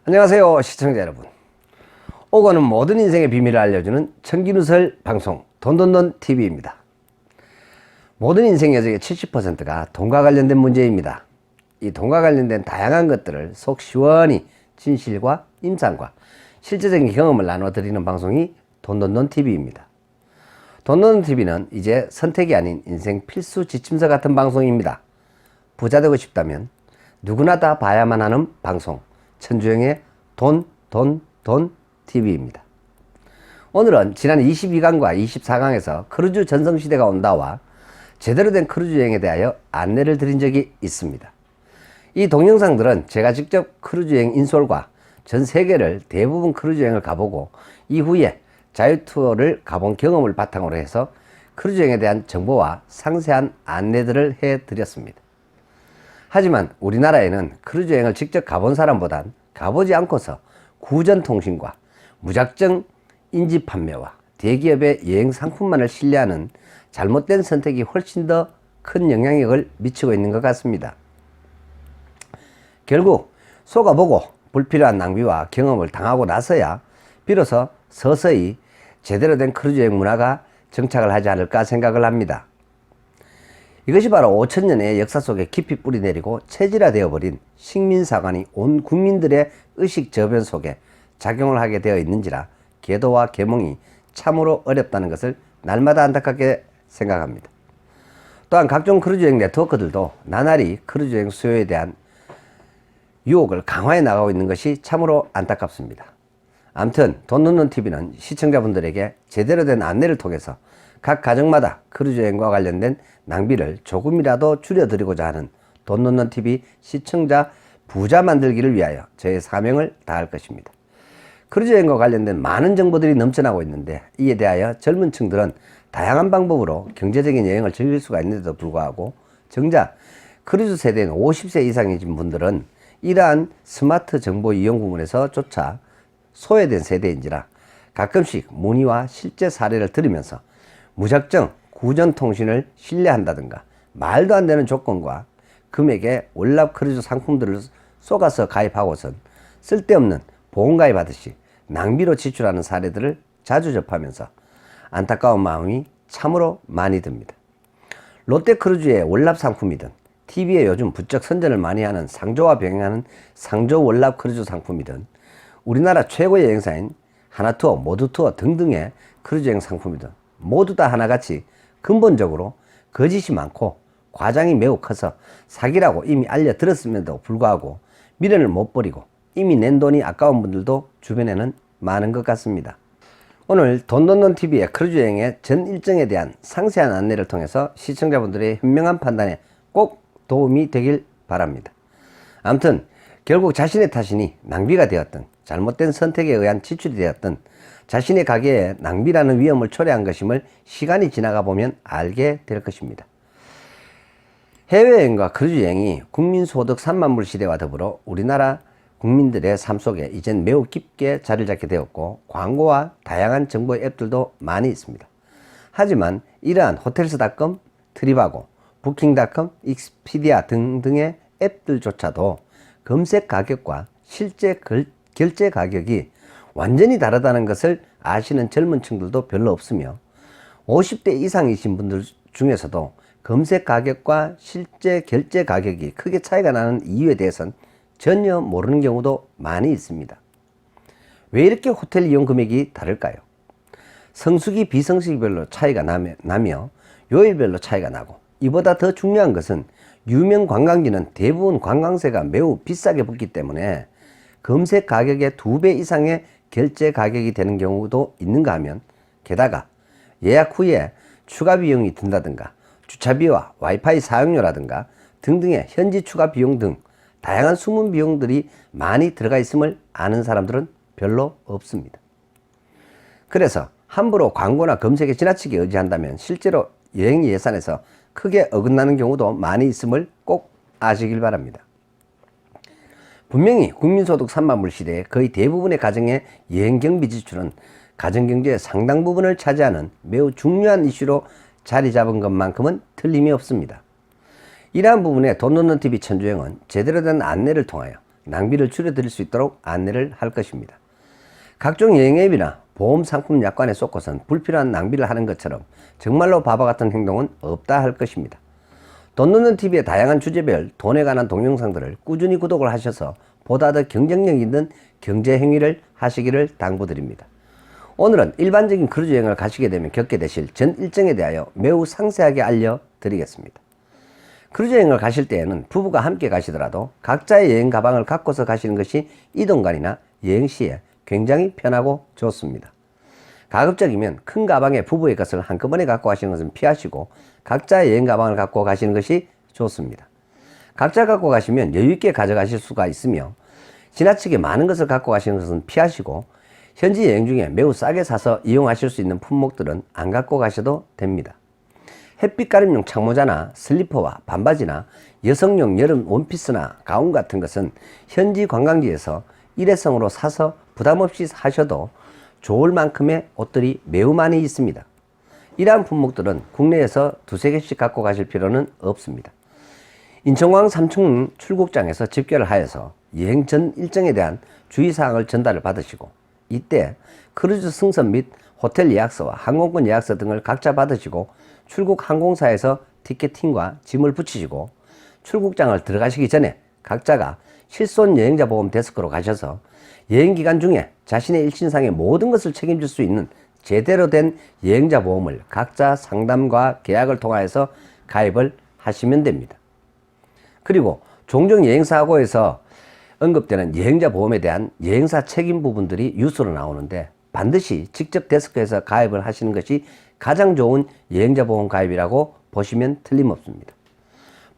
안녕하세요 시청자 여러분. 오고는 모든 인생의 비밀을 알려주는 청기누설 방송 돈돈돈TV입니다. 모든 인생 여정의 70%가 돈과 관련된 문제입니다. 이 돈과 관련된 다양한 것들을 속 시원히 진실과 임상과 실제적인 경험을 나눠드리는 방송이 돈돈돈TV입니다. 돈돈돈TV는 이제 선택이 아닌 인생 필수 지침서 같은 방송입니다. 부자 되고 싶다면 누구나 다 봐야만 하는 방송 천주영의 TV입니다. 오늘은 지난 22강과 24강에서 크루즈 전성시대가 온다와 제대로 된 크루즈 여행에 대하여 안내를 드린 적이 있습니다. 이 동영상들은 제가 직접 크루즈 여행 인솔과 전 세계를 대부분 크루즈 여행을 가보고 이후에 자유투어를 가본 경험을 바탕으로 해서 크루즈 여행에 대한 정보와 상세한 안내들을 해드렸습니다. 하지만 우리나라에는 크루즈 여행을 직접 가본 사람보단 가보지 않고서 구전통신과 무작정 인지 판매와 대기업의 여행 상품만을 신뢰하는 잘못된 선택이 훨씬 더 큰 영향력을 미치고 있는 것 같습니다. 결국 속아보고 불필요한 낭비와 경험을 당하고 나서야 비로소 서서히 제대로 된 크루즈 여행 문화가 정착을 하지 않을까 생각을 합니다. 이것이 바로 5000년의 역사 속에 깊이 뿌리내리고 체질화되어 버린 식민사관이 온 국민들의 의식 저변 속에 작용을 하게 되어 있는지라 계도와 계몽이 참으로 어렵다는 것을 날마다 안타깝게 생각합니다. 또한 각종 크루즈여행 네트워크들도 나날이 크루즈여행 수요에 대한 유혹을 강화해 나가고 있는 것이 참으로 안타깝습니다. 아무튼 돈돈돈TV는 시청자분들에게 제대로 된 안내를 통해서 각 가정마다 크루즈 여행과 관련된 낭비를 조금이라도 줄여드리고자 하는 돈돈돈TV 시청자 부자 만들기를 위하여 저의 사명을 다할 것입니다. 크루즈 여행과 관련된 많은 정보들이 넘쳐나고 있는데 이에 대하여 젊은 층들은 다양한 방법으로 경제적인 여행을 즐길 수가 있는데도 불구하고 정작 크루즈 세대인 50세 이상이신 분들은 이러한 스마트 정보 이용 부분에서조차 소외된 세대인지라 가끔씩 문의와 실제 사례를 들으면서 무작정 구전통신을 신뢰한다든가 말도 안 되는 조건과 금액의 월납 크루즈 상품들을 쏘가서 가입하고선 쓸데없는 보험가입 하듯이 낭비로 지출하는 사례들을 자주 접하면서 안타까운 마음이 참으로 많이 듭니다. 롯데크루즈의 월납 상품이든 TV에 요즘 부쩍 선전을 많이 하는 상조와 병행하는 상조 월납 크루즈 상품이든 우리나라 최고의 여행사인 하나투어, 모두투어 등등의 크루즈 여행 상품이든 모두 다 하나같이 근본적으로 거짓이 많고 과장이 매우 커서 사기라고 이미 알려들었음에도 불구하고 미련을 못 버리고 이미 낸 돈이 아까운 분들도 주변에는 많은 것 같습니다. 오늘 돈돈돈TV의 크루즈 여행의 전 일정에 대한 상세한 안내를 통해서 시청자분들의 현명한 판단에 꼭 도움이 되길 바랍니다. 아무튼 결국 자신의 탓이니 낭비가 되었든 잘못된 선택에 의한 지출이 되었든 자신의 가계에 낭비라는 위험을 초래한 것임을 시간이 지나가 보면 알게 될 것입니다. 해외여행과 크루즈여행이 국민소득 3만불 시대와 더불어 우리나라 국민들의 삶 속에 이젠 매우 깊게 자리를 잡게 되었고 광고와 다양한 정보 앱들도 많이 있습니다. 하지만 이러한 호텔스닷컴, 트립하고, 부킹닷컴, 익스피디아 등등의 앱들조차도 검색 가격과 실제 결제 가격이 완전히 다르다는 것을 아시는 젊은 층들도 별로 없으며 50대 이상이신 분들 중에서도 검색 가격과 실제 결제 가격이 크게 차이가 나는 이유에 대해서는 전혀 모르는 경우도 많이 있습니다. 왜 이렇게 호텔 이용 금액이 다를까요? 성수기 비성수기별로 차이가 나며 요일별로 차이가 나고 이보다 더 중요한 것은 유명 관광지는 대부분 관광세가 매우 비싸게 붙기 때문에 검색 가격의 2배 이상의 결제 가격이 되는 경우도 있는가 하면 게다가 예약 후에 추가 비용이 든다든가 주차비와 와이파이 사용료라든가 등등의 현지 추가 비용 등 다양한 숨은 비용들이 많이 들어가 있음을 아는 사람들은 별로 없습니다. 그래서 함부로 광고나 검색에 지나치게 의지한다면 실제로 여행 예산에서 크게 어긋나는 경우도 많이 있음을 꼭 아시길 바랍니다. 분명히 국민소득 3만불 시대에 거의 대부분의 가정의 여행 경비 지출은 가정경제의 상당 부분을 차지하는 매우 중요한 이슈로 자리 잡은 것만큼은 틀림이 없습니다. 이러한 부분에 돈돈돈TV 천주영은 제대로 된 안내를 통하여 낭비를 줄여드릴 수 있도록 안내를 할 것입니다. 각종 여행 앱이나 보험 상품 약관에 쏟고선 불필요한 낭비를 하는 것처럼 정말로 바보 같은 행동은 없다 할 것입니다. 돈 넣는 TV의 다양한 주제별 돈에 관한 동영상들을 꾸준히 구독을 하셔서 보다 더 경쟁력 있는 경제 행위를 하시기를 당부드립니다. 오늘은 일반적인 크루즈 여행을 가시게 되면 겪게 되실 전 일정에 대하여 매우 상세하게 알려드리겠습니다. 크루즈 여행을 가실 때에는 부부가 함께 가시더라도 각자의 여행 가방을 갖고서 가시는 것이 이동간이나 여행 시에 굉장히 편하고 좋습니다. 가급적이면 큰 가방에 부부의 것을 한꺼번에 갖고 가시는 것은 피하시고 각자의 여행 가방을 갖고 가시는 것이 좋습니다. 각자 갖고 가시면 여유있게 가져가실 수가 있으며 지나치게 많은 것을 갖고 가시는 것은 피하시고 현지 여행 중에 매우 싸게 사서 이용하실 수 있는 품목들은 안 갖고 가셔도 됩니다. 햇빛 가림용 창모자나 슬리퍼와 반바지나 여성용 여름 원피스나 가운 같은 것은 현지 관광지에서 일회성으로 사서 부담없이 하셔도 좋을 만큼의 옷들이 매우 많이 있습니다. 이러한 품목들은 국내에서 두세 개씩 갖고 가실 필요는 없습니다. 인천공항 삼층 출국장에서 집결을 하여서 여행 전 일정에 대한 주의사항을 전달을 받으시고 이때 크루즈 승선 및 호텔 예약서와 항공권 예약서 등을 각자 받으시고 출국 항공사에서 티켓팅과 짐을 붙이시고 출국장을 들어가시기 전에 각자가 실손 여행자 보험 데스크로 가셔서 여행 기간 중에 자신의 일신상의 모든 것을 책임질 수 있는 제대로 된 여행자 보험을 각자 상담과 계약을 통하여서 가입을 하시면 됩니다. 그리고 종종 여행사고에서 언급되는 여행자 보험에 대한 여행사 책임 부분들이 뉴스로 나오는데 반드시 직접 데스크에서 가입을 하시는 것이 가장 좋은 여행자 보험 가입이라고 보시면 틀림없습니다.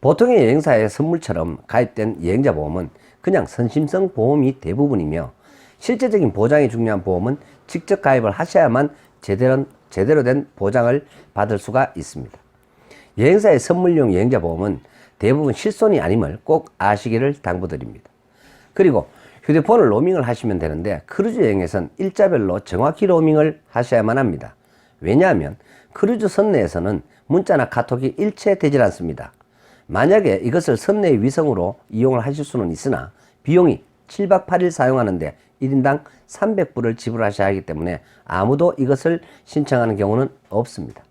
보통의 여행사의 선물처럼 가입된 여행자 보험은 그냥 선심성 보험이 대부분이며 실제적인 보장이 중요한 보험은 직접 가입을 하셔야만 제대로 된 보장을 받을 수가 있습니다. 여행사의 선물용 여행자 보험은 대부분 실손이 아님을 꼭 아시기를 당부드립니다. 그리고 휴대폰을 로밍을 하시면 되는데 크루즈 여행에선 일자별로 정확히 로밍을 하셔야만 합니다. 왜냐하면 크루즈 선내에서는 문자나 카톡이 일체되질 않습니다. 만약에 이것을 선내의 위성으로 이용을 하실 수는 있으나 비용이 7박 8일 사용하는데 1인당 300불을 지불하셔야 하기 때문에 아무도 이것을 신청하는 경우는 없습니다.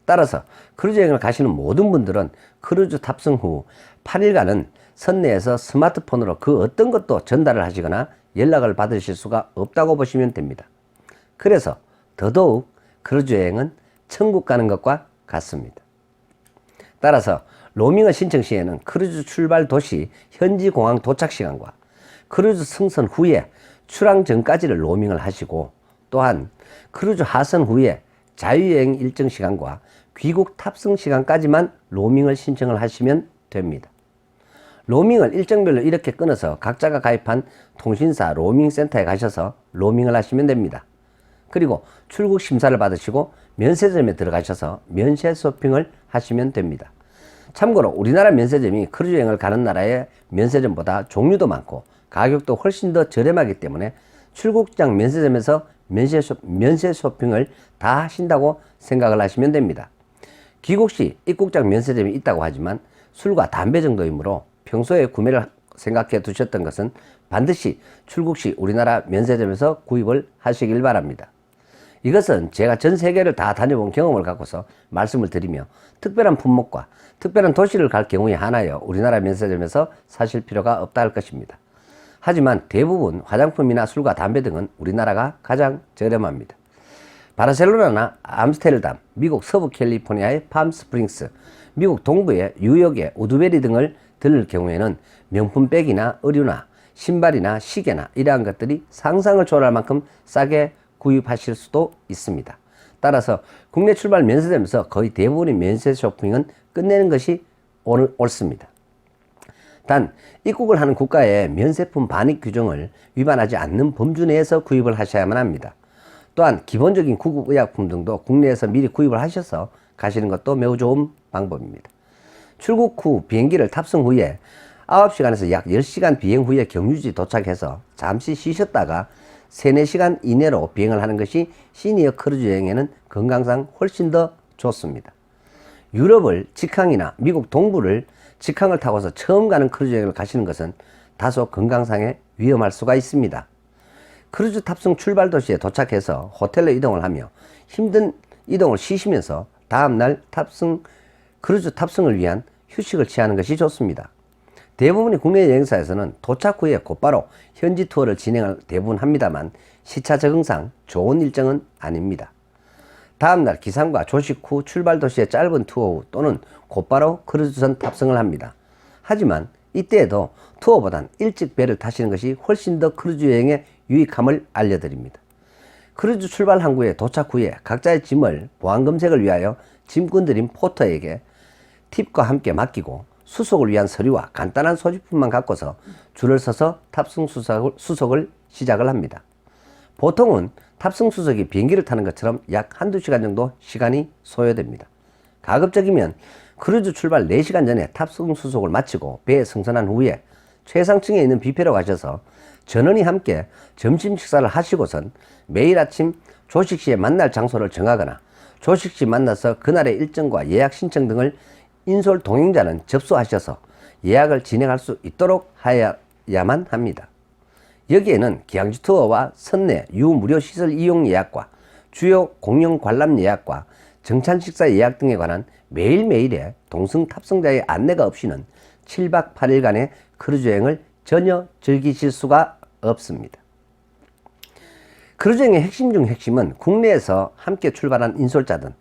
따라서 크루즈 여행을 가시는 모든 분들은 크루즈 탑승 후 8일간은 선내에서 스마트폰으로 그 어떤 것도 전달을 하시거나 연락을 받으실 수가 없다고 보시면 됩니다. 그래서 더더욱 크루즈 여행은 천국 가는 것과 같습니다. 따라서 로밍을 신청 시에는 크루즈 출발 도시 현지 공항 도착 시간과 크루즈 승선 후에 출항 전까지를 로밍을 하시고 또한 크루즈 하선 후에 자유여행 일정 시간과 귀국 탑승 시간까지만 로밍을 신청을 하시면 됩니다. 로밍을 일정별로 이렇게 끊어서 각자가 가입한 통신사 로밍 센터에 가셔서 로밍을 하시면 됩니다. 그리고 출국 심사를 받으시고 면세점에 들어가셔서 면세 쇼핑을 하시면 됩니다. 참고로 우리나라 면세점이 크루즈 여행을 가는 나라의 면세점보다 종류도 많고 가격도 훨씬 더 저렴하기 때문에 출국장 면세점에서 면세 쇼핑을 다 하신다고 생각을 하시면 됩니다. 귀국 시 입국장 면세점이 있다고 하지만 술과 담배 정도이므로 평소에 구매를 생각해 두셨던 것은 반드시 출국 시 우리나라 면세점에서 구입을 하시길 바랍니다. 이것은 제가 전 세계를 다 다녀본 경험을 갖고서 말씀을 드리며 특별한 품목과 특별한 도시를 갈 경우에 하나여 우리나라 면세점에서 사실 필요가 없다 할 것입니다. 하지만 대부분 화장품이나 술과 담배 등은 우리나라가 가장 저렴합니다. 바르셀로나나 암스테르담, 미국 서부 캘리포니아의 팜스프링스, 미국 동부의 뉴욕의 우드베리 등을 들을 경우에는 명품백이나 의류나 신발이나 시계나 이러한 것들이 상상을 초월할 만큼 싸게 구입하실 수도 있습니다. 따라서 국내 출발 면세점에서 거의 대부분의 면세 쇼핑은 끝내는 것이 옳습니다. 단 입국을 하는 국가의 면세품 반입 규정을 위반하지 않는 범주 내에서 구입을 하셔야만 합니다. 또한 기본적인 구급의약품 등도 국내에서 미리 구입을 하셔서 가시는 것도 매우 좋은 방법입니다. 출국 후 비행기를 탑승 후에 9시간에서 약 10시간 비행 후에 경유지 도착해서 잠시 쉬셨다가 3, 4시간 이내로 비행을 하는 것이 시니어 크루즈 여행에는 건강상 훨씬 더 좋습니다. 유럽을 직항이나 미국 동부를 직항을 타고서 처음 가는 크루즈 여행을 가시는 것은 다소 건강상에 위험할 수가 있습니다. 크루즈 탑승 출발 도시에 도착해서 호텔로 이동을 하며 힘든 이동을 쉬시면서 다음날 크루즈 탑승을 위한 휴식을 취하는 것이 좋습니다. 대부분의 국내 여행사에서는 도착 후에 곧바로 현지 투어를 진행을 대부분 합니다만 시차 적응상 좋은 일정은 아닙니다. 다음날 기상과 조식 후 출발 도시의 짧은 투어 후 또는 곧바로 크루즈선 탑승을 합니다. 하지만 이때에도 투어보단 일찍 배를 타시는 것이 훨씬 더 크루즈 여행의 유익함을 알려드립니다. 크루즈 출발 항구에 도착 후에 각자의 짐을 보안 검색을 위하여 짐꾼들인 포터에게 팁과 함께 맡기고 수속을 위한 서류와 간단한 소지품만 갖고서 줄을 서서 탑승 수속을 시작을 합니다. 보통은 탑승 수속이 비행기를 타는 것처럼 약 한두 시간 정도 시간이 소요됩니다. 가급적이면 크루즈 출발 4시간 전에 탑승 수속을 마치고 배에 승선한 후에 최상층에 있는 뷔페로 가셔서 전원이 함께 점심 식사를 하시고선 매일 아침 조식 시에 만날 장소를 정하거나 조식 시 만나서 그날의 일정과 예약 신청 등을 인솔 동행자는 접수하셔서 예약을 진행할 수 있도록 하여야만 합니다. 여기에는 기항지 투어와 선내 유무료 시설 이용 예약과 주요 공영 관람 예약과 정찬 식사 예약 등에 관한 매일매일의 동승 탑승자의 안내가 없이는 7박 8일간의 크루즈 여행을 전혀 즐기실 수가 없습니다. 크루즈 여행의 핵심 중 핵심은 국내에서 함께 출발한 인솔자든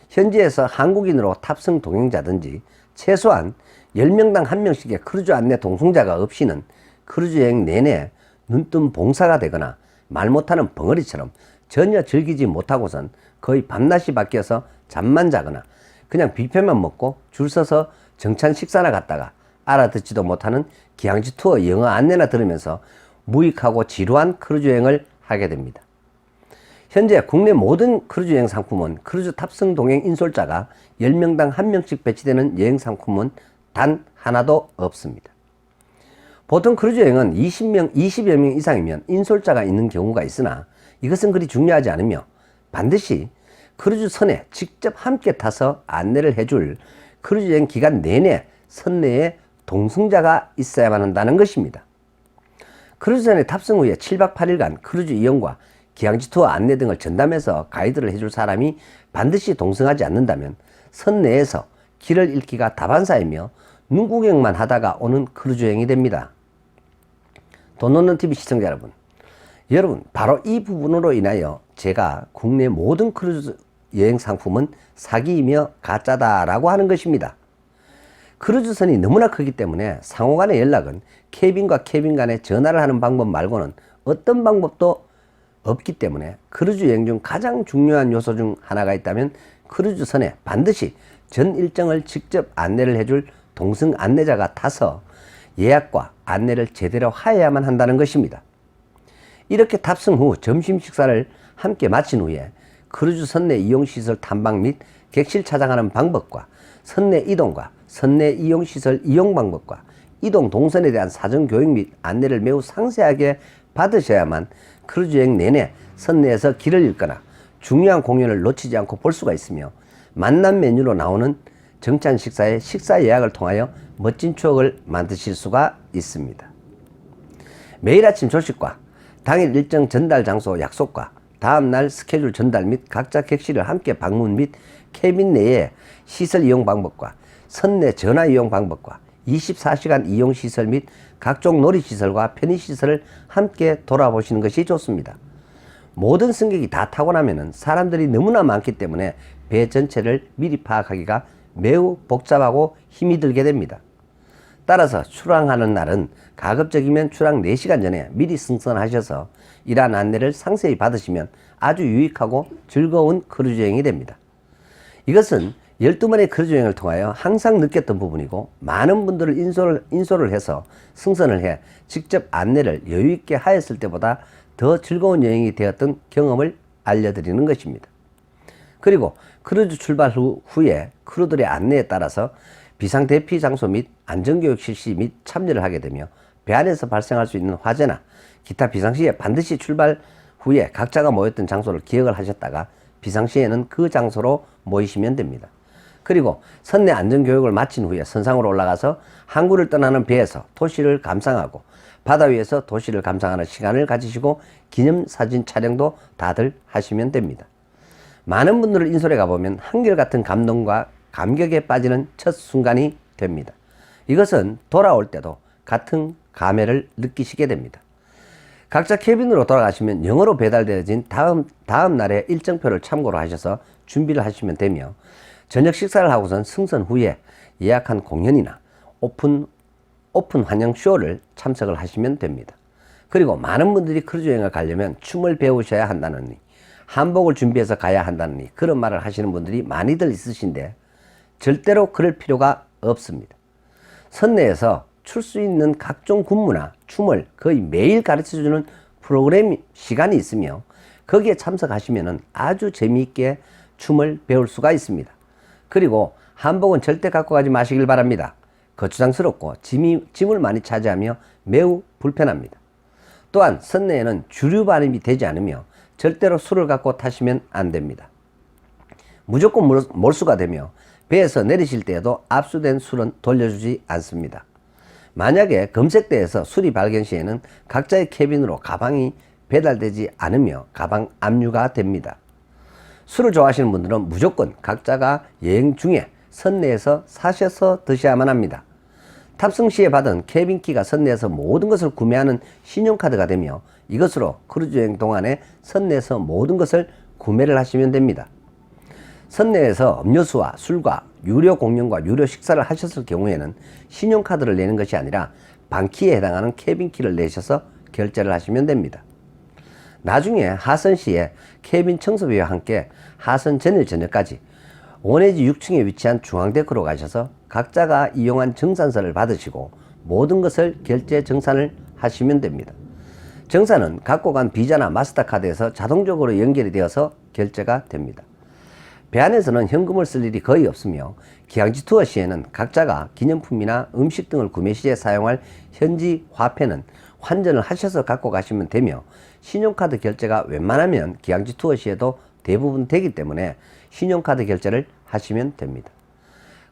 현지에서 한국인으로 탑승 동행자든지 최소한 10명당 1명씩의 크루즈 안내 동승자가 없이는 크루즈 여행 내내 눈뜬 봉사가 되거나 말 못하는 벙어리처럼 전혀 즐기지 못하고선 거의 밤낮이 바뀌어서 잠만 자거나 그냥 뷔페만 먹고 줄 서서 정찬 식사나 갔다가 알아듣지도 못하는 기항지 투어 영어 안내나 들으면서 무익하고 지루한 크루즈 여행을 하게 됩니다. 현재 국내 모든 크루즈 여행 상품은 크루즈 탑승 동행 인솔자가 10명당 1명씩 배치되는 여행 상품은 단 하나도 없습니다. 보통 크루즈 여행은 20여 명 이상이면 인솔자가 있는 경우가 있으나 이것은 그리 중요하지 않으며 반드시 크루즈 선에 직접 함께 타서 안내를 해줄 크루즈 여행 기간 내내 선내에 동승자가 있어야만 한다는 것입니다. 크루즈선에 탑승 후에 7박 8일간 크루즈 이용과 기항지 투어 안내 등을 전담해서 가이드를 해줄 사람이 반드시 동승하지 않는다면 선내에서 길을 잃기가 다반사이며 눈구경만 하다가 오는 크루즈 여행이 됩니다. 돈 놓는 TV 시청자 여러분 바로 이 부분으로 인하여 제가 국내 모든 크루즈 여행 상품은 사기이며 가짜다라고 하는 것입니다. 크루즈선이 너무나 크기 때문에 상호간의 연락은 캐빈과 캐빈 간에 전화를 하는 방법 말고는 어떤 방법도 없기 때문에 크루즈 여행 중 가장 중요한 요소 중 하나가 있다면 크루즈선에 반드시 전 일정을 직접 안내를 해줄 동승 안내자가 타서 예약과 안내를 제대로 하여야만 한다는 것입니다. 이렇게 탑승 후 점심 식사를 함께 마친 후에 크루즈 선내 이용시설 탐방 및 객실 찾아가는 방법과 선내 이동과 선내 이용시설 이용 방법과 이동 동선에 대한 사전 교육 및 안내를 매우 상세하게 받으셔야만 크루즈 여행 내내 선내에서 길을 잃거나 중요한 공연을 놓치지 않고 볼 수가 있으며 만남 메뉴로 나오는 정찬 식사의 식사 예약을 통하여 멋진 추억을 만드실 수가 있습니다. 매일 아침 조식과 당일 일정 전달 장소 약속과 다음날 스케줄 전달 및 각자 객실을 함께 방문 및 캐빈 내의 시설 이용 방법과 선내 전화 이용 방법과 24시간 이용 시설 및 각종 놀이시설과 편의시설을 함께 돌아보시는 것이 좋습니다. 모든 승객이 다 타고 나면은 사람들이 너무나 많기 때문에 배 전체를 미리 파악하기가 매우 복잡하고 힘이 들게 됩니다. 따라서 출항하는 날은 가급적이면 출항 4시간 전에 미리 승선하셔서 이러한 안내를 상세히 받으시면 아주 유익하고 즐거운 크루즈 여행이 됩니다. 이것은 12번의 크루즈 여행을 통하여 항상 느꼈던 부분이고 많은 분들을 인솔을 해서 승선을 해 직접 안내를 여유있게 하였을 때보다 더 즐거운 여행이 되었던 경험을 알려드리는 것입니다. 그리고 크루즈 출발 후에 크루들의 안내에 따라서 비상대피 장소 및 안전교육 실시 및 참여를 하게 되며 배 안에서 발생할 수 있는 화재나 기타 비상시에 반드시 출발 후에 각자가 모였던 장소를 기억을 하셨다가 비상시에는 그 장소로 모이시면 됩니다. 그리고 선내 안전교육을 마친 후에 선상으로 올라가서 항구를 떠나는 배에서 도시를 감상하고 바다 위에서 도시를 감상하는 시간을 가지시고 기념사진 촬영도 다들 하시면 됩니다. 많은 분들을 인솔에 가보면 한결같은 감동과 감격에 빠지는 첫 순간이 됩니다. 이것은 돌아올 때도 같은 감회를 느끼시게 됩니다. 각자 캐빈으로 돌아가시면 영어로 배달되어진 다음 날의 일정표를 참고로 하셔서 준비를 하시면 되며, 저녁 식사를 하고선 승선 후에 예약한 공연이나 오픈 환영 쇼를 참석을 하시면 됩니다. 그리고 많은 분들이 크루즈 여행을 가려면 춤을 배우셔야 한다느니, 한복을 준비해서 가야 한다느니 그런 말을 하시는 분들이 많이들 있으신데 절대로 그럴 필요가 없습니다. 선내에서 출 수 있는 각종 군무나 춤을 거의 매일 가르쳐주는 프로그램 시간이 있으며, 거기에 참석하시면 아주 재미있게 춤을 배울 수가 있습니다. 그리고 한복은 절대 갖고 가지 마시길 바랍니다. 거추장스럽고 짐을 많이 차지하며 매우 불편합니다. 또한 선내에는 주류 발음이 되지 않으며 절대로 술을 갖고 타시면 안 됩니다. 무조건 몰수가 되며 배에서 내리실 때에도 압수된 술은 돌려주지 않습니다. 만약에 검색대에서 술이 발견 시에는 각자의 캐빈으로 가방이 배달되지 않으며 가방 압류가 됩니다. 술을 좋아하시는 분들은 무조건 각자가 여행 중에 선내에서 사셔서 드셔야만 합니다. 탑승 시에 받은 캐빈키가 선내에서 모든 것을 구매하는 신용카드가 되며, 이것으로 크루즈 여행 동안에 선내에서 모든 것을 구매를 하시면 됩니다. 선내에서 음료수와 술과 유료 공연과 유료 식사를 하셨을 경우에는 신용카드를 내는 것이 아니라 방키에 해당하는 캐빈키를 내셔서 결제를 하시면 됩니다. 나중에 하선시에 캐빈 청소비와 함께 하선 전일 저녁까지 5내지 6층에 위치한 중앙데크로 가셔서 각자가 이용한 정산서를 받으시고 모든 것을 결제 정산을 하시면 됩니다. 정산은 갖고 간 비자나 마스터카드에서 자동적으로 연결이 되어서 결제가 됩니다. 배 안에서는 현금을 쓸 일이 거의 없으며, 기항지 투어 시에는 각자가 기념품이나 음식 등을 구매 시에 사용할 현지 화폐는 환전을 하셔서 갖고 가시면 되며, 신용카드 결제가 웬만하면 기항지 투어 시에도 대부분 되기 때문에 신용카드 결제를 하시면 됩니다.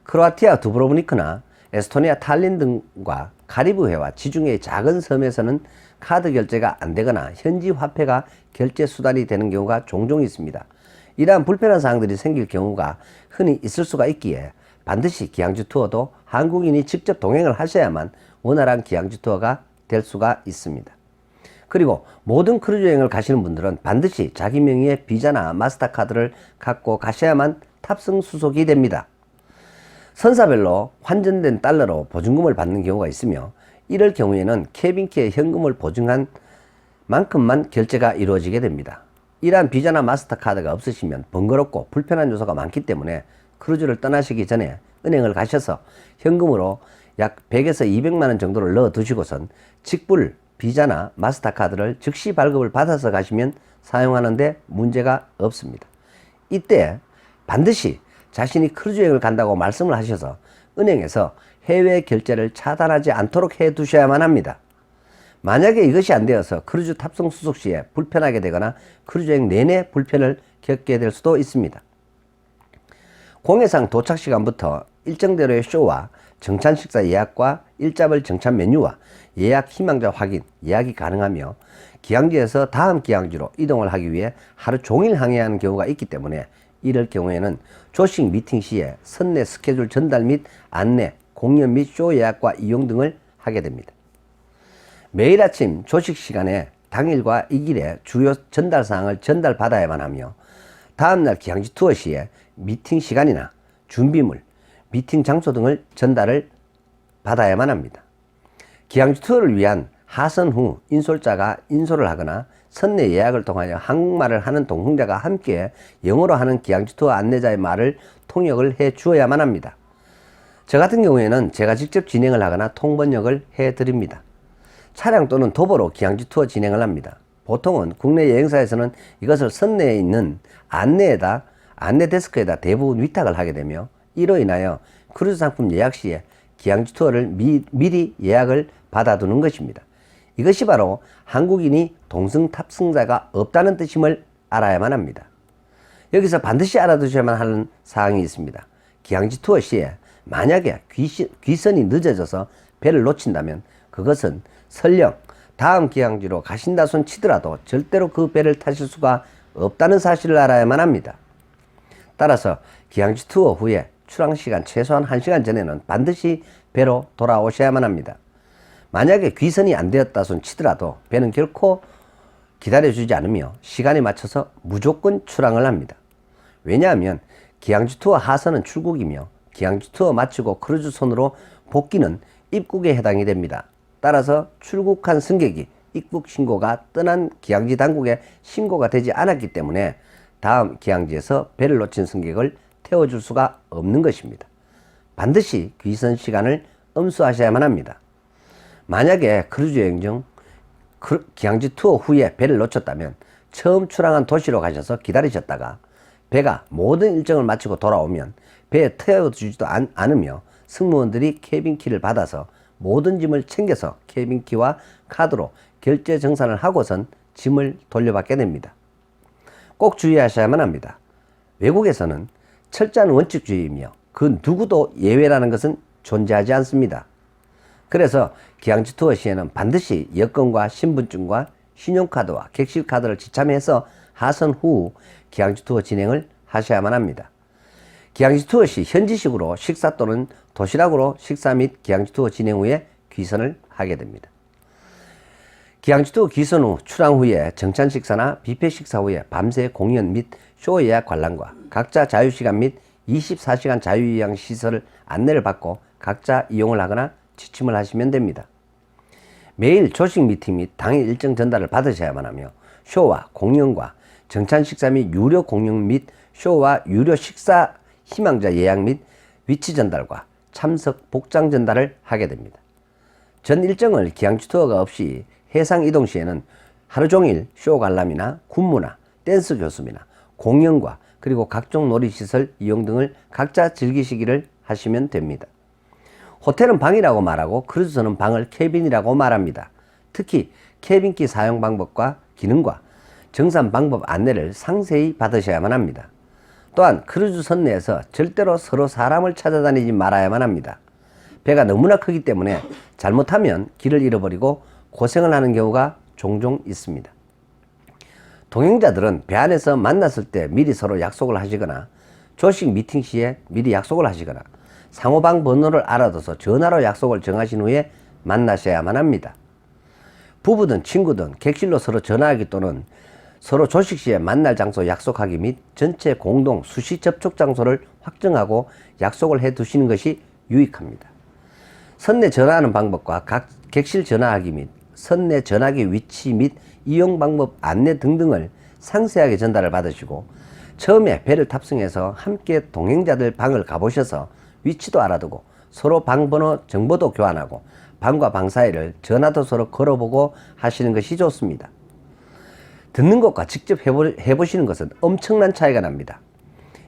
크로아티아 두브로브니크나 에스토니아 탈린 등과 카리브해와 지중해의 작은 섬에서는 카드 결제가 안 되거나 현지 화폐가 결제 수단이 되는 경우가 종종 있습니다. 이러한 불편한 사항들이 생길 경우가 흔히 있을 수가 있기에 반드시 기항지 투어도 한국인이 직접 동행을 하셔야만 원활한 기항지 투어가 될 수가 있습니다. 그리고 모든 크루즈 여행을 가시는 분들은 반드시 자기 명의의 비자나 마스터카드를 갖고 가셔야만 탑승 수속이 됩니다. 선사별로 환전된 달러로 보증금을 받는 경우가 있으며, 이럴 경우에는 캐빈키에 현금을 보증한 만큼만 결제가 이루어지게 됩니다. 이러한 비자나 마스터카드가 없으시면 번거롭고 불편한 요소가 많기 때문에 크루즈를 떠나시기 전에 은행을 가셔서 현금으로 약 100에서 200만원 정도를 넣어 두시고선 직불 비자나 마스터카드를 즉시 발급을 받아서 가시면 사용하는데 문제가 없습니다. 이때 반드시 자신이 크루즈 여행을 간다고 말씀을 하셔서 은행에서 해외 결제를 차단하지 않도록 해 두셔야만 합니다. 만약에 이것이 안 되어서 크루즈 탑승 수속 시에 불편하게 되거나 크루즈 여행 내내 불편을 겪게 될 수도 있습니다. 공해상 도착 시간부터 일정대로의 쇼와 정찬 식사 예약과 일자별 정찬 메뉴와 예약 희망자 확인, 예약이 가능하며, 기항지에서 다음 기항지로 이동을 하기 위해 하루 종일 항해야 하는 경우가 있기 때문에 이럴 경우에는 조식 미팅 시에 선내 스케줄 전달 및 안내, 공연 및 쇼 예약과 이용 등을 하게 됩니다. 매일 아침 조식 시간에 당일과 이 길에 주요 전달 사항을 전달받아야만 하며, 다음날 기항지 투어 시에 미팅 시간이나 준비물, 미팅 장소 등을 전달을 받아야만 합니다. 기항지 투어를 위한 하선 후 인솔자가 인솔을 하거나 선내 예약을 통하여 한국말을 하는 동승자가 함께 영어로 하는 기항지 투어 안내자의 말을 통역을 해 주어야만 합니다. 저 같은 경우에는 제가 직접 진행을 하거나 통번역을 해 드립니다. 차량 또는 도보로 기항지 투어 진행을 합니다. 보통은 국내 여행사에서는 이것을 선내에 있는 안내 데스크에다 대부분 위탁을 하게 되며, 이로 인하여 크루즈 상품 예약 시에 기항지 투어를 미리 예약을 받아두는 것입니다. 이것이 바로 한국인이 동승 탑승자가 없다는 뜻임을 알아야만 합니다. 여기서 반드시 알아두셔야만 하는 사항이 있습니다. 기항지 투어 시에 만약에 귀선이 늦어져서 배를 놓친다면 그것은 설령 다음 기항지로 가신다 손 치더라도 절대로 그 배를 타실 수가 없다는 사실을 알아야만 합니다. 따라서 기항지 투어 후에 출항 시간 최소한 1시간 전에는 반드시 배로 돌아오셔야만 합니다. 만약에 귀선이 안 되었다 손 치더라도 배는 결코 기다려주지 않으며 시간에 맞춰서 무조건 출항을 합니다. 왜냐하면 기항지 투어 하선은 출국이며 기항지 투어 마치고 크루즈 선으로 복귀는 입국에 해당이 됩니다. 따라서 출국한 승객이 입국 신고가 떠난 기항지 당국에 신고가 되지 않았기 때문에 다음 기항지에서 배를 놓친 승객을 태워줄 수가 없는 것입니다. 반드시 귀선 시간을 엄수하셔야만 합니다. 만약에 크루즈 여행 중 기항지 투어 후에 배를 놓쳤다면 처음 출항한 도시로 가셔서 기다리셨다가 배가 모든 일정을 마치고 돌아오면 배에 태워주지도 않으며 승무원들이 캐빈키를 받아서 모든 짐을 챙겨서 캐빈키와 카드로 결제 정산을 하고선 짐을 돌려받게 됩니다. 꼭 주의하셔야만 합니다. 외국에서는 철저한 원칙주의이며 그 누구도 예외라는 것은 존재하지 않습니다. 그래서 기항지 투어 시에는 반드시 여권과 신분증과 신용카드와 객실카드를 지참해서 하선 후 기항지 투어 진행을 하셔야만 합니다. 기항지 투어 시 현지식으로 식사 또는 도시락으로 식사 및 기항지 투어 진행 후에 귀선을 하게 됩니다. 기항지 투어 귀선 후 출항 후에 정찬 식사나 뷔페 식사 후에 밤새 공연 및 쇼 예약 관람과 각자 자유시간 및 24시간 자유이용 시설 안내를 받고 각자 이용을 하거나 지침을 하시면 됩니다. 매일 조식 미팅 및 당일 일정 전달을 받으셔야만 하며 쇼와 공연과 정찬 식사 및 유료 공연 및 쇼와 유료 식사 희망자 예약 및 위치 전달과 참석 복장 전달을 하게 됩니다. 전 일정을 기항지 투어가 없이 해상 이동 시에는 하루 종일 쇼 관람이나 군무나 댄스 교습이나 공연과 그리고 각종 놀이시설 이용 등을 각자 즐기시기를 하시면 됩니다. 호텔은 방이라고 말하고 크루즈선은 방을 캐빈이라고 말합니다. 특히 캐빈키 사용 방법과 기능과 정산 방법 안내를 상세히 받으셔야만 합니다. 또한 크루즈선 내에서 절대로 서로 사람을 찾아다니지 말아야만 합니다. 배가 너무나 크기 때문에 잘못하면 길을 잃어버리고 고생을 하는 경우가 종종 있습니다. 동행자들은 배 안에서 만났을 때 미리 서로 약속을 하시거나 조식 미팅 시에 미리 약속을 하시거나 상호방 번호를 알아둬서 전화로 약속을 정하신 후에 만나셔야만 합니다. 부부든 친구든 객실로 서로 전화하기 또는 서로 조식 시에 만날 장소 약속하기 및 전체 공동 수시 접촉 장소를 확정하고 약속을 해 두시는 것이 유익합니다. 선내 전화하는 방법과 각 객실 전화하기 및 선내 전화기 위치 및 이용 방법 안내 등등을 상세하게 전달을 받으시고 처음에 배를 탑승해서 함께 동행자들 방을 가보셔서 위치도 알아두고 서로 방 번호 정보도 교환하고 방과 방 사이를 전화도 서로 걸어보고 하시는 것이 좋습니다. 듣는 것과 직접 해보시는 것은 엄청난 차이가 납니다.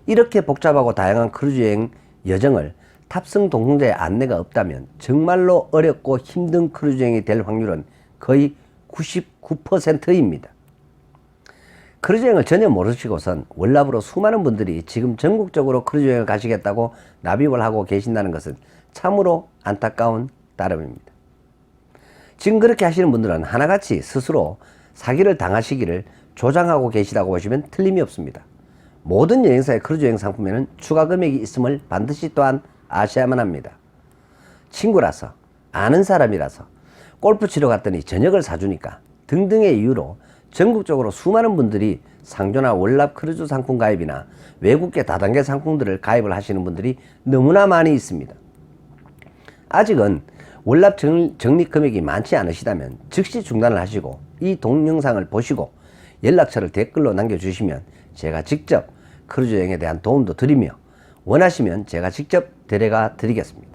이렇게 복잡하고 다양한 크루즈 여행 여정을 탑승 동승자의 안내가 없다면 정말로 어렵고 힘든 크루즈 여행이 될 확률은 거의 99%입니다. 크루즈 여행을 전혀 모르시고선 월납으로 수많은 분들이 지금 전국적으로 크루즈 여행을 가시겠다고 납입을 하고 계신다는 것은 참으로 안타까운 따름입니다. 지금 그렇게 하시는 분들은 하나같이 스스로 사기를 당하시기를 조장하고 계시다고 보시면 틀림이 없습니다. 모든 여행사의 크루즈 여행 상품에는 추가 금액이 있음을 반드시 또한 아셔야만 합니다. 친구라서, 아는 사람이라서, 골프 치러 갔더니 저녁을 사주니까 등등의 이유로 전국적으로 수많은 분들이 상조나 월납 크루즈 상품 가입이나 외국계 다단계 상품들을 가입을 하시는 분들이 너무나 많이 있습니다. 아직은 월납 적립 금액이 많지 않으시다면 즉시 중단을 하시고 이 동영상을 보시고 연락처를 댓글로 남겨주시면 제가 직접 크루즈 여행에 대한 도움도 드리며 원하시면 제가 직접 데려가 드리겠습니다.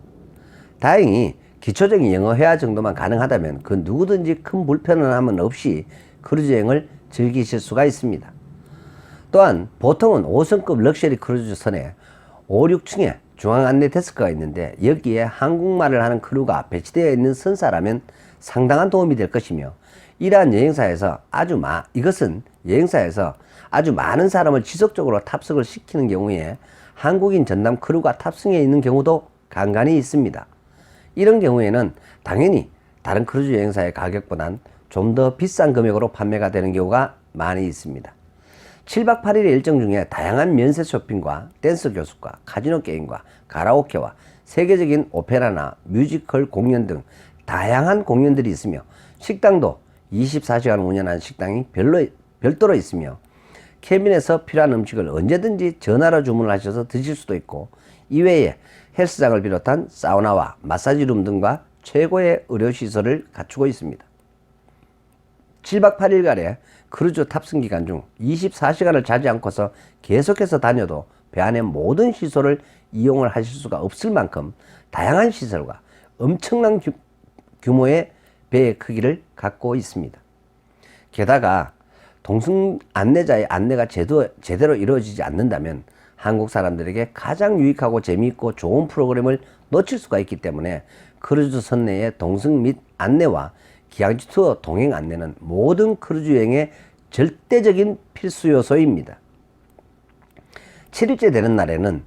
다행히 기초적인 영어 회화 정도만 가능하다면 그 누구든지 큰 불편함은 없이 크루즈 여행을 즐기실 수가 있습니다. 또한 보통은 5성급 럭셔리 크루즈선에 5, 6층에 중앙 안내 데스크가 있는데 여기에 한국말을 하는 크루가 배치되어 있는 선사라면 상당한 도움이 될 것이며 이러한 여행사에서 이것은 여행사에서 아주 많은 사람을 지속적으로 탑승을 시키는 경우에 한국인 전담 크루가 탑승해 있는 경우도 간간히 있습니다. 이런 경우에는 당연히 다른 크루즈 여행사의 가격보단 좀 더 비싼 금액으로 판매가 되는 경우가 많이 있습니다. 7박 8일의 일정 중에 다양한 면세 쇼핑과 댄스 교습과 카지노 게임과 가라오케와 세계적인 오페라나 뮤지컬 공연 등 다양한 공연들이 있으며 식당도 24시간 운영하는 식당이 별도로 있으며 캐빈에서 필요한 음식을 언제든지 전화로 주문을 하셔서 드실 수도 있고 이외에 헬스장을 비롯한 사우나와 마사지룸 등과 최고의 의료시설을 갖추고 있습니다. 7박 8일간의 크루즈 탑승 기간 중 24시간을 자지 않고서 계속해서 다녀도 배 안의 모든 시설을 이용을 하실 수가 없을 만큼 다양한 시설과 엄청난 규모의 배의 크기를 갖고 있습니다. 게다가 동승 안내자의 안내가 제대로 이루어지지 않는다면 한국 사람들에게 가장 유익하고 재미있고 좋은 프로그램을 놓칠 수가 있기 때문에 크루즈 선내의 동승 및 안내와 기항지 투어 동행 안내는 모든 크루즈 여행의 절대적인 필수 요소입니다. 7일째 되는 날에는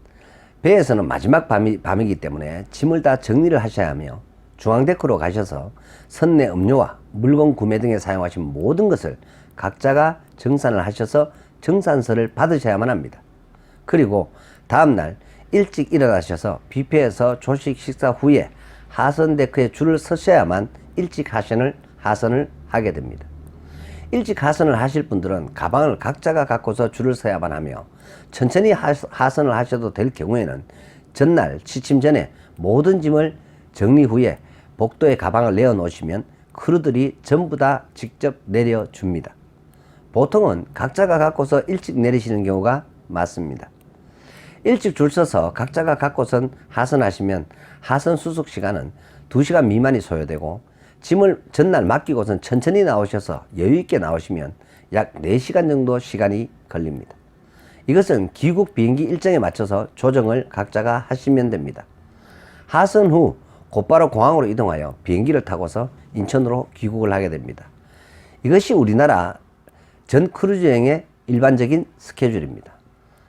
배에서는 마지막 밤이기 때문에 짐을 다 정리를 하셔야 하며 중앙데크로 가셔서 선내 음료와 물건 구매 등에 사용하신 모든 것을 각자가 정산을 하셔서 정산서를 받으셔야만 합니다. 그리고 다음날 일찍 일어나셔서 뷔페에서 조식 식사 후에 하선데크에 줄을 서셔야만 일찍 하선을 하게 됩니다. 일찍 하선을 하실 분들은 가방을 각자가 갖고서 줄을 서야만 하며 천천히 하선을 하셔도 될 경우에는 전날 취침 전에 모든 짐을 정리 후에 복도에 가방을 내어 놓으시면 크루들이 전부 다 직접 내려줍니다. 보통은 각자가 갖고서 일찍 내리시는 경우가 많습니다. 일찍 줄 서서 각자가 갖고선 하선하시면 하선 수속 시간은 2시간 미만이 소요되고 짐을 전날 맡기고선 천천히 나오셔서 여유있게 나오시면 약 4시간 정도 시간이 걸립니다. 이것은 귀국 비행기 일정에 맞춰서 조정을 각자가 하시면 됩니다. 하선 후 곧바로 공항으로 이동하여 비행기를 타고서 인천으로 귀국을 하게 됩니다. 이것이 우리나라 전 크루즈 여행의 일반적인 스케줄입니다.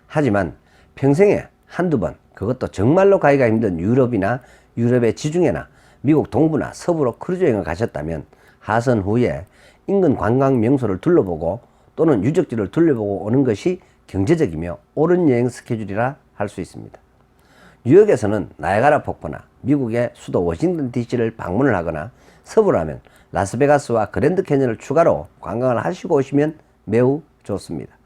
하지만 평생에 한두 번, 그것도 정말로 가기가 힘든 유럽의 지중해나 미국 동부나 서부로 크루즈 여행을 가셨다면 하선 후에 인근 관광 명소를 둘러보고 또는 유적지를 둘러보고 오는 것이 경제적이며 옳은 여행 스케줄이라 할 수 있습니다. 뉴욕에서는 나이아가라 폭포나 미국의 수도 워싱턴 DC를 방문을 하거나 서부라면 라스베가스와 그랜드 캐년을 추가로 관광을 하시고 오시면 매우 좋습니다.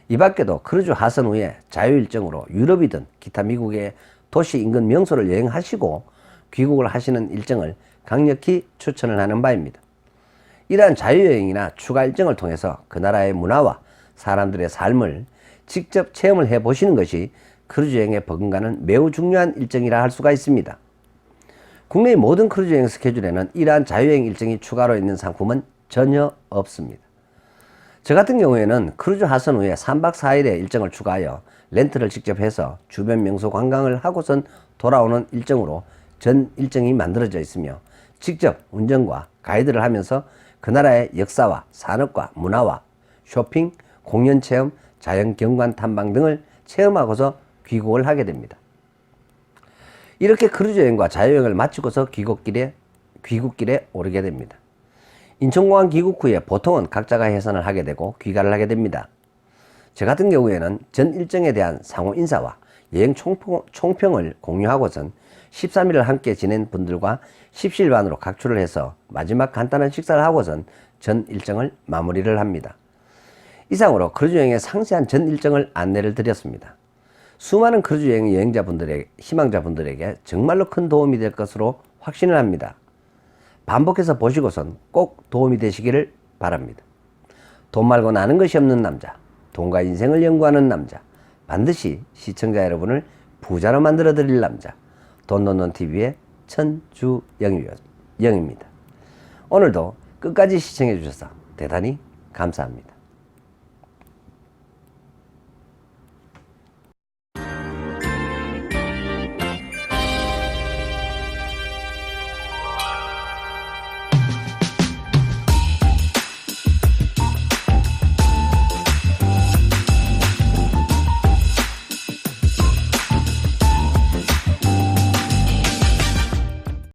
이 밖에도 크루즈 하선 후에 자유일정으로 유럽이든 기타 미국의 도시 인근 명소를 여행하시고 귀국을 하시는 일정을 강력히 추천을 하는 바입니다. 이러한 자유여행이나 추가 일정을 통해서 그 나라의 문화와 사람들의 삶을 직접 체험을 해보시는 것이 크루즈 여행에 버금가는 매우 중요한 일정이라 할 수가 있습니다. 국내의 모든 크루즈 여행 스케줄에는 이러한 자유여행 일정이 추가로 있는 상품은 전혀 없습니다. 저 같은 경우에는 크루즈 하선 후에 3박 4일의 일정을 추가하여 렌트를 직접 해서 주변 명소 관광을 하고선 돌아오는 일정으로 전 일정이 만들어져 있으며 직접 운전과 가이드를 하면서 그 나라의 역사와 산업과 문화와 쇼핑, 공연 체험, 자연 경관 탐방 등을 체험하고서 귀국을 하게 됩니다. 이렇게 크루즈 여행과 자유여행을 마치고서 귀국길에 오르게 됩니다. 인천공항 귀국 후에 보통은 각자가 해산을 하게 되고 귀가를 하게 됩니다. 저 같은 경우에는 전 일정에 대한 상호 인사와 여행 총평을 공유하고선 13일을 함께 지낸 분들과 십시일반으로 각출을 해서 마지막 간단한 식사를 하고선 전 일정을 마무리를 합니다. 이상으로 크루즈 여행의 상세한 전 일정을 안내를 드렸습니다. 수많은 크루즈 여행 희망자분들에게 정말로 큰 도움이 될 것으로 확신을 합니다. 반복해서 보시고선 꼭 도움이 되시기를 바랍니다. 돈 말고 나는 것이 없는 남자, 돈과 인생을 연구하는 남자, 반드시 시청자 여러분을 부자로 만들어 드릴 남자, 돈돈돈TV의 천주영입니다. 오늘도 끝까지 시청해 주셔서 대단히 감사합니다.